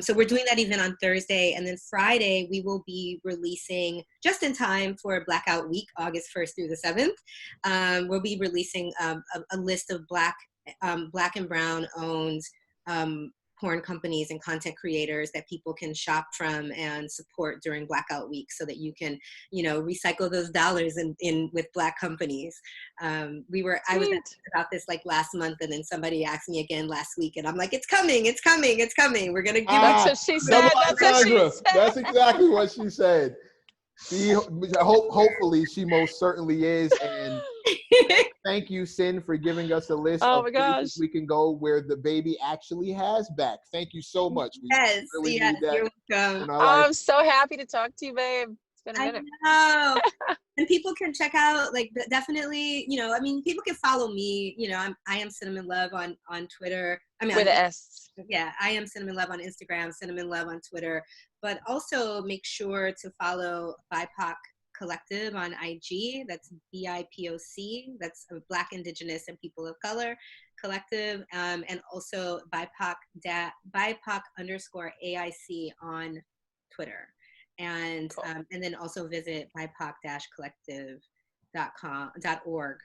So we're doing that event on Thursday, and then Friday we will be releasing, just in time for Blackout Week, August 1st through the 7th. We'll be releasing a list of Black and brown owned porn companies and content creators that people can shop from and support during Blackout Week, so that you can, you know, recycle those dollars in with Black companies. I was asked about this like last month, and then somebody asked me again last week, and I'm like, it's coming. We're gonna give That's what she said. That's exactly what she said. Hopefully she most certainly is. And thank you, Sinn, for giving us a list of places we can go where the baby actually has back. Thank you so much. Yes, you're welcome. I'm so happy to talk to you, babe. It's been a minute. I know. And people can check out, like, definitely, you know, I mean, people can follow me. You know, I am Sinnamon Love on Twitter. I mean, with an S. Yeah, I am Sinnamon Love on Instagram, Sinnamon Love on Twitter. But also make sure to follow BIPOC Collective on IG. That's BIPOC. That's Black, Indigenous, and People of Color Collective. And also BIPOC _ AIC on Twitter. And cool. And then also visit BIPOC-collective.org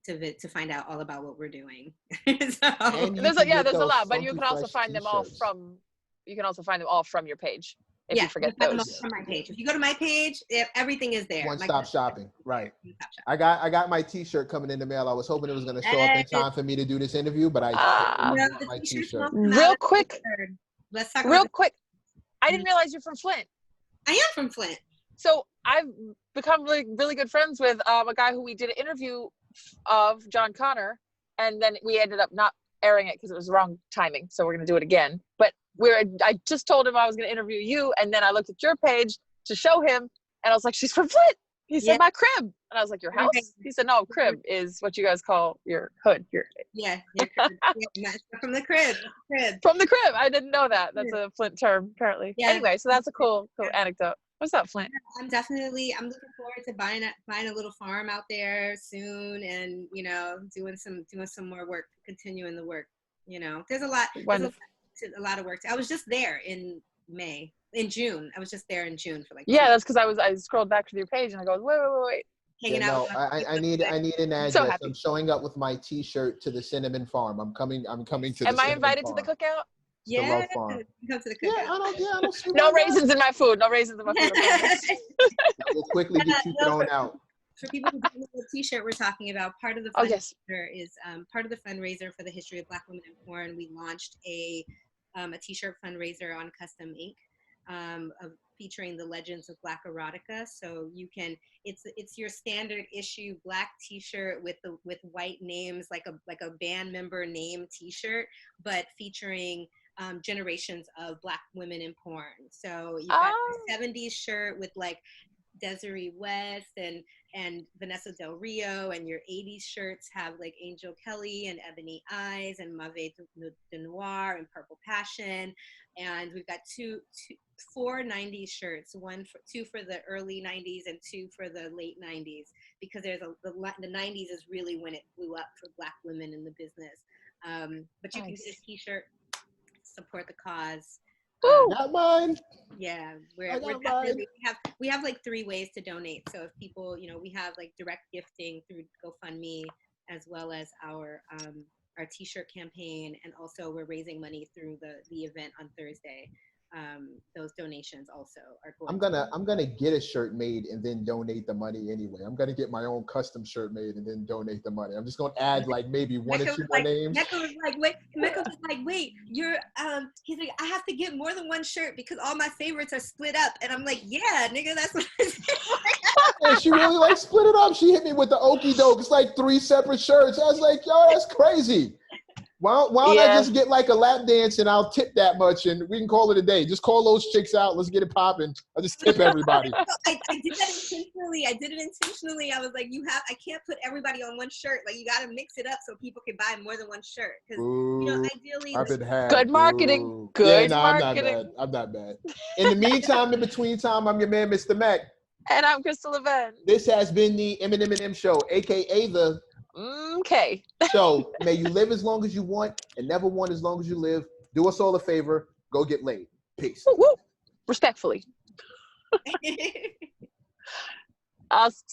to find out all about what we're doing. So, there's a lot, but you can also find them all from your page if you forget those. From my page. If you go to my page, everything is there. One-stop shopping, right? I got my T-shirt coming in the mail. I was hoping it was going to show up in time for me to do this interview, but I got my T-shirt. Real quick. Let's talk real quick. I didn't realize you're from Flint. I am from Flint. So I've become really, really good friends with a guy who we did an interview of, John Connor, and then we ended up not airing it because it was the wrong timing. So we're going to do it again. But I just told him I was going to interview you, and then I looked at your page to show him, and I was like, she's from Flint. He said, my crib. And I was like, your house? He said, no, crib is what you guys call your hood. Your crib. From the crib. From the crib. I didn't know that. That's a Flint term, apparently. Yeah. Anyway, so that's a cool anecdote. What's up, Flint? I'm looking forward to buying a little farm out there soon, and, you know, doing some more work, continuing the work. You know, there's a lot of work. I was just there in June. I was just there in June for like. Yeah, that's because I scrolled back to your page and I go, wait. Hanging out. I need an address. So I'm showing up with my T-shirt to the Cinnamon farm. I'm coming to. Am I invited to the cookout? Yeah, come to the cookout. I don't see no raisins in my food. No raisins in my food. We'll quickly get you thrown out. For people who don't know the T-shirt we're talking about, part of the fundraiser is part of the fundraiser for the history of Black women in porn. We launched a T-shirt fundraiser on Custom Ink. Of featuring the legends of Black erotica. So you can, it's your standard issue Black T-shirt with white names, like a band member name T-shirt, but featuring generations of Black women in porn. So you got a 70s shirt with like Desiree West and Vanessa Del Rio, and your 80s shirts have like Angel Kelly and Ebony Eyes and Mauvais de Noir and Purple Passion. And we've got four 90s shirts, two for the early 90s and two for the late 90s, because the 90s is really when it blew up for Black women in the business. But you can get a T-shirt, support the cause. Not mine. Yeah, we're definitely, we have like 3 ways to donate. So if people, you know, we have like direct gifting through GoFundMe, as well as our T-shirt campaign, and also we're raising money through the event on Thursday. Those donations also are going. I'm gonna get a shirt made and then donate the money anyway. I'm gonna get my own custom shirt made and then donate the money. I'm just gonna add like maybe one or two more names. Mecca was like, wait, you're he's like, I have to get more than one shirt because all my favorites are split up. And I'm like, yeah, nigga, that's what I said. And she really like split it up. She hit me with the okie doke. It's like 3 separate shirts. I was like, yo, that's crazy. Why don't I just get like a lap dance and I'll tip that much and we can call it a day. Just call those chicks out. Let's get it popping. I'll just tip everybody. I did that intentionally. I was like, I can't put everybody on one shirt. Like, you got to mix it up so people can buy more than one shirt. Because, you know, ideally. Good marketing. Good marketing. I'm not bad. In the meantime, in between time, I'm your man, Mr. Mac. And I'm Crystal Levin. This has been the M+M+M show, a.k.a. the Okay. So may you live as long as you want and never want as long as you live. Do us all a favor. Go get laid. Peace. Woo, woo. Respectfully. Us.